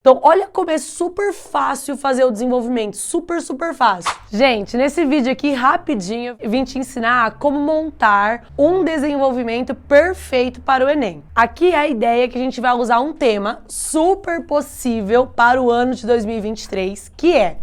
Então, olha como é super fácil fazer o desenvolvimento, super, super fácil. Gente, nesse vídeo aqui, rapidinho, eu vim te ensinar como montar um desenvolvimento perfeito para o Enem. Aqui é a ideia que a gente vai usar um tema super possível para o ano de 2023, que é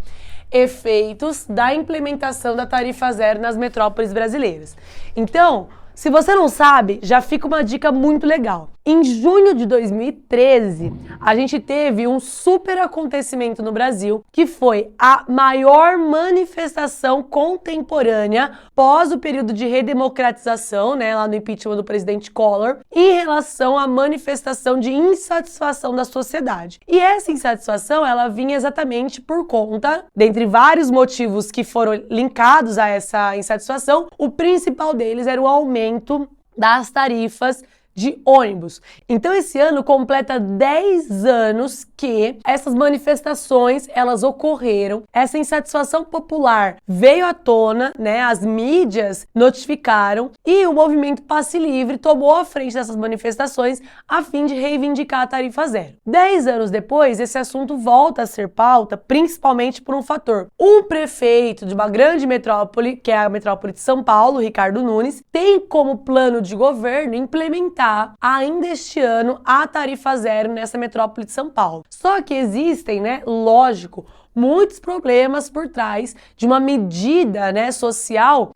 efeitos da implementação da tarifa zero nas metrópoles brasileiras. Então, se você não sabe, já fica uma dica muito legal. Em junho de 2013, a gente teve um super acontecimento no Brasil, que foi a maior manifestação contemporânea pós o período de redemocratização, lá no impeachment do presidente Collor, em relação à manifestação de insatisfação da sociedade. E essa insatisfação, ela vinha exatamente por conta, dentre vários motivos que foram linkados a essa insatisfação, o principal deles era o aumento das tarifas de ônibus. Então esse ano completa 10 anos que essas manifestações elas ocorreram, essa insatisfação popular veio à tona, as mídias notificaram e o movimento Passe Livre tomou a frente dessas manifestações a fim de reivindicar a tarifa zero. 10 anos depois, esse assunto volta a ser pauta, principalmente por um fator. Um prefeito de uma grande metrópole, que é a metrópole de São Paulo, Ricardo Nunes, tem como plano de governo implementar ainda este ano a tarifa zero nessa metrópole de São Paulo. Só que existem, lógico, muitos problemas por trás de uma medida social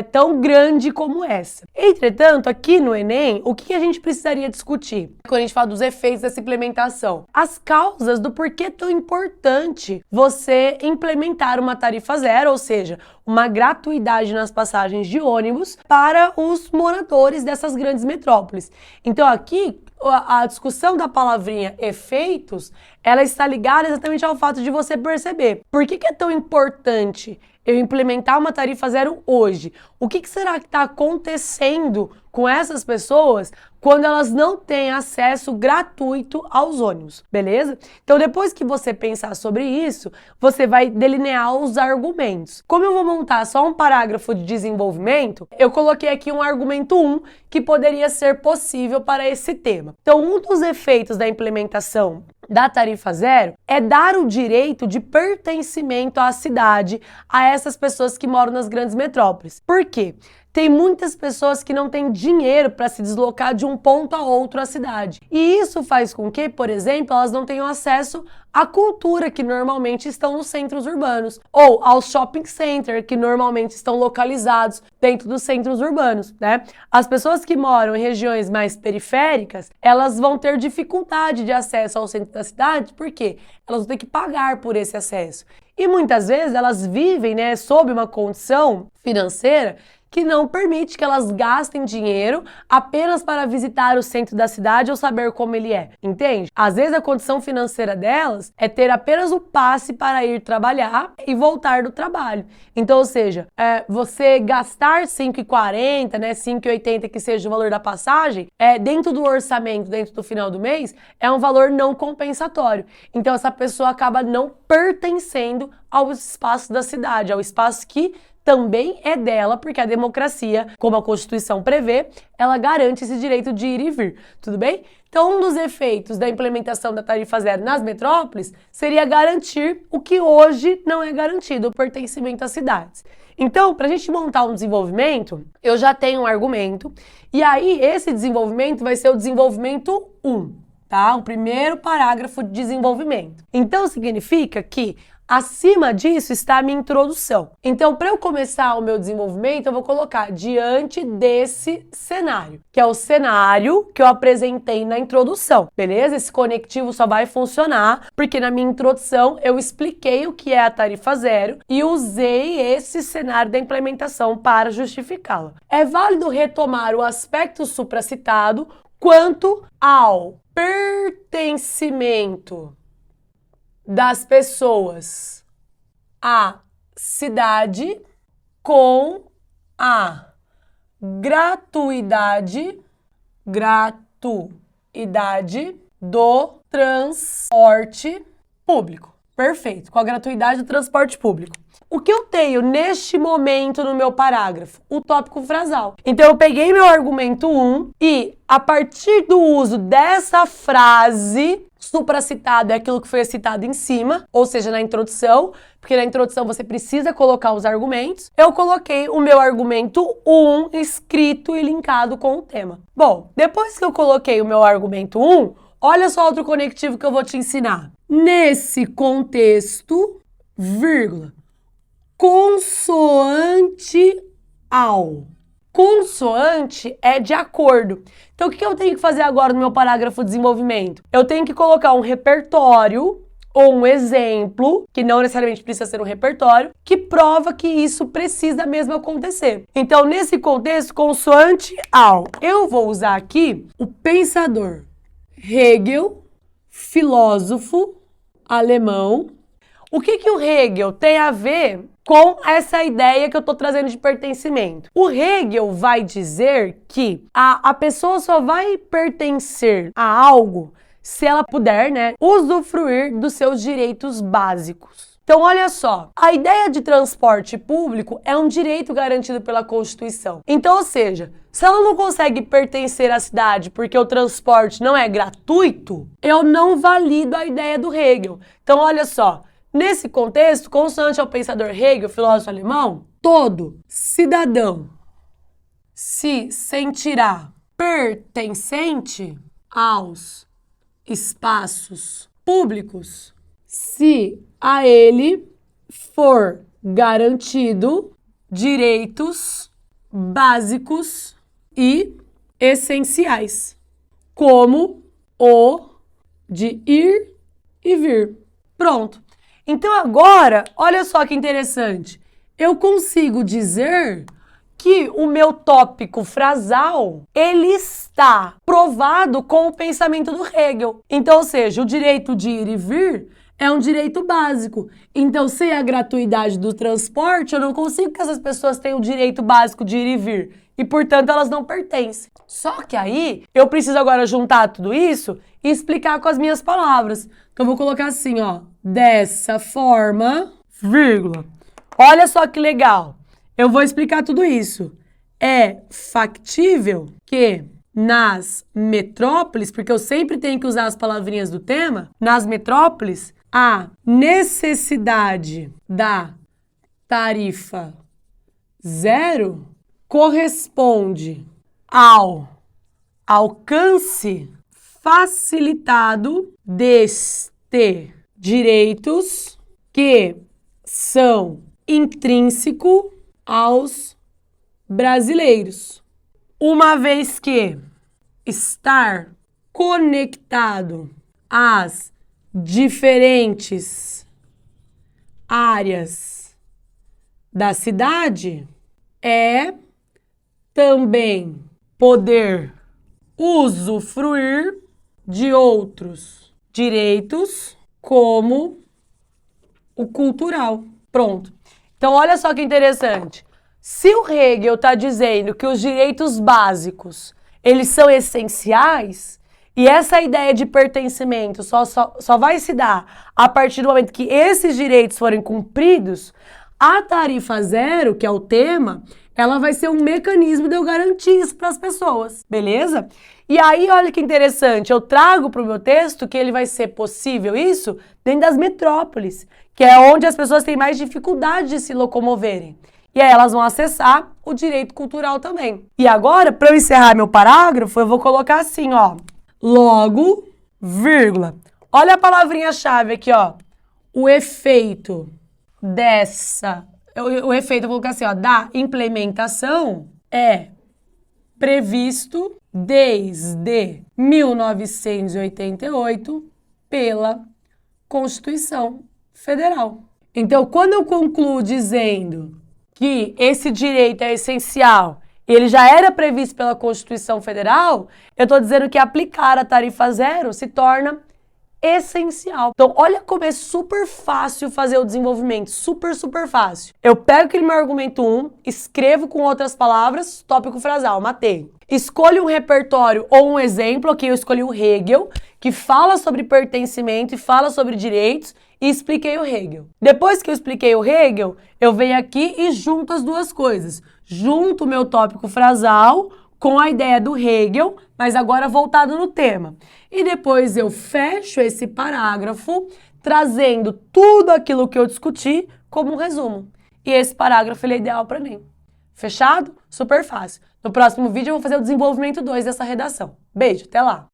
tão grande como essa. Entretanto, aqui no Enem, o que a gente precisaria discutir quando a gente fala dos efeitos dessa implementação? As causas do porquê é tão importante você implementar uma tarifa zero, ou seja, uma gratuidade nas passagens de ônibus para os moradores dessas grandes metrópoles. Então aqui, a discussão da palavrinha efeitos, ela está ligada exatamente ao fato de você perceber por que é tão importante eu implementar uma tarifa zero hoje. O que será que está acontecendo com essas pessoas quando elas não têm acesso gratuito aos ônibus, beleza? Então, depois que você pensar sobre isso, você vai delinear os argumentos. Como eu vou montar só um parágrafo de desenvolvimento, eu coloquei aqui um argumento 1 que poderia ser possível para esse tema. Então, um dos efeitos da implementação da tarifa zero é dar o direito de pertencimento à cidade a essas pessoas que moram nas grandes metrópoles. Por quê? Tem muitas pessoas que não têm dinheiro para se deslocar de um ponto a outro à cidade. E isso faz com que, por exemplo, elas não tenham acesso à cultura que normalmente estão nos centros urbanos, ou aos shopping centers que normalmente estão localizados dentro dos centros urbanos, As pessoas que moram em regiões mais periféricas, elas vão ter dificuldade de acesso ao centro da cidade, porque elas vão ter que pagar por esse acesso. E muitas vezes elas vivem, sob uma condição financeira que não permite que elas gastem dinheiro apenas para visitar o centro da cidade ou saber como ele é, entende? Às vezes a condição financeira delas é ter apenas o passe para ir trabalhar e voltar do trabalho. Então, ou seja, você gastar R$ 5,40, R$ 5,80 que seja o valor da passagem, dentro do orçamento, dentro do final do mês, é um valor não compensatório. Então essa pessoa acaba não pertencendo ao espaço da cidade, ao espaço que também é dela, porque a democracia, como a Constituição prevê, ela garante esse direito de ir e vir, tudo bem? Então, um dos efeitos da implementação da tarifa zero nas metrópoles seria garantir o que hoje não é garantido, o pertencimento às cidades. Então, para a gente montar um desenvolvimento, eu já tenho um argumento, e aí esse desenvolvimento vai ser o desenvolvimento 1, tá? O primeiro parágrafo de desenvolvimento. Então, significa que acima disso está a minha introdução. Então, para eu começar o meu desenvolvimento, eu vou colocar diante desse cenário, que é o cenário que eu apresentei na introdução, beleza? Esse conectivo só vai funcionar porque na minha introdução eu expliquei o que é a tarifa zero e usei esse cenário da implementação para justificá-la. É válido retomar o aspecto supracitado quanto ao pertencimento das pessoas à cidade com a gratuidade do transporte público. Perfeito, com a gratuidade do transporte público. O que eu tenho neste momento no meu parágrafo? O tópico frasal. Então eu peguei meu argumento 1 e, a partir do uso dessa frase, Supracitado é aquilo que foi citado em cima, ou seja, na introdução, porque na introdução você precisa colocar os argumentos. Eu coloquei o meu argumento 1 escrito e linkado com o tema. Bom, depois que eu coloquei o meu argumento 1, olha só outro conectivo que eu vou te ensinar. Nesse contexto, vírgula, consoante ao. Consoante é de acordo. Então, o que eu tenho que fazer agora no meu parágrafo de desenvolvimento? Eu tenho que colocar um repertório ou um exemplo, que não necessariamente precisa ser um repertório, que prova que isso precisa mesmo acontecer. Então, nesse contexto, consoante ao. Eu vou usar aqui o pensador Hegel, filósofo alemão. O que o Hegel tem a ver com essa ideia que eu estou trazendo de pertencimento? O Hegel vai dizer que a pessoa só vai pertencer a algo se ela puder, né, usufruir dos seus direitos básicos. Então, olha só, a ideia de transporte público é um direito garantido pela Constituição. Então, ou seja, se ela não consegue pertencer à cidade porque o transporte não é gratuito, eu não valido a ideia do Hegel. Então, olha só, nesse contexto, consoante ao pensador Hegel, filósofo alemão, todo cidadão se sentirá pertencente aos espaços públicos se a ele for garantido direitos básicos e essenciais, como o de ir e vir. Pronto. Então agora, olha só que interessante. Eu consigo dizer que o meu tópico frasal, ele está provado com o pensamento do Hegel. Então, ou seja, o direito de ir e vir é um direito básico. Então, sem a gratuidade do transporte, eu não consigo que essas pessoas tenham o direito básico de ir e vir. E, portanto, elas não pertencem. Só que aí, eu preciso agora juntar tudo isso e explicar com as minhas palavras. Então, eu vou colocar assim, ó. Dessa forma, vírgula. Olha só que legal. Eu vou explicar tudo isso. É factível que nas metrópoles, porque eu sempre tenho que usar as palavrinhas do tema, nas metrópoles, a necessidade da tarifa zero corresponde ao alcance facilitado deste direitos que são intrínsecos aos brasileiros, uma vez que estar conectado às diferentes áreas da cidade é também poder usufruir de outros direitos, como o cultural. Pronto. Então, olha só que interessante. Se o Hegel está dizendo que os direitos básicos, eles são essenciais, e essa ideia de pertencimento só vai se dar a partir do momento que esses direitos forem cumpridos, a tarifa zero, que é o tema, ela vai ser um mecanismo de eu garantir isso para as pessoas, beleza? E aí, olha que interessante, eu trago para o meu texto que ele vai ser possível isso dentro das metrópoles, que é onde as pessoas têm mais dificuldade de se locomoverem. E aí elas vão acessar o direito cultural também. E agora, para eu encerrar meu parágrafo, eu vou colocar assim, ó. Logo, vírgula. Olha a palavrinha-chave aqui, ó. O efeito dessa... O efeito, eu vou colocar assim, ó, da implementação é previsto desde 1988 pela Constituição Federal. Então, quando eu concluo dizendo que esse direito é essencial, ele já era previsto pela Constituição Federal, eu estou dizendo que aplicar a tarifa zero se torna essencial. Então, olha como é super fácil fazer o desenvolvimento, super fácil. Eu pego aquele meu argumento 1, escrevo com outras palavras, tópico frasal, matei. Escolho um repertório ou um exemplo, aqui eu escolhi o Hegel, que fala sobre pertencimento e fala sobre direitos, e expliquei o Hegel. Depois que eu expliquei o Hegel, eu venho aqui e junto as duas coisas. Junto o meu tópico frasal com a ideia do Hegel, mas agora voltado no tema. e depois eu fecho esse parágrafo trazendo tudo aquilo que eu discuti como um resumo. E esse parágrafo ele é ideal para mim. Fechado? Super fácil. No próximo vídeo eu vou fazer o desenvolvimento 2 dessa redação. Beijo, até lá!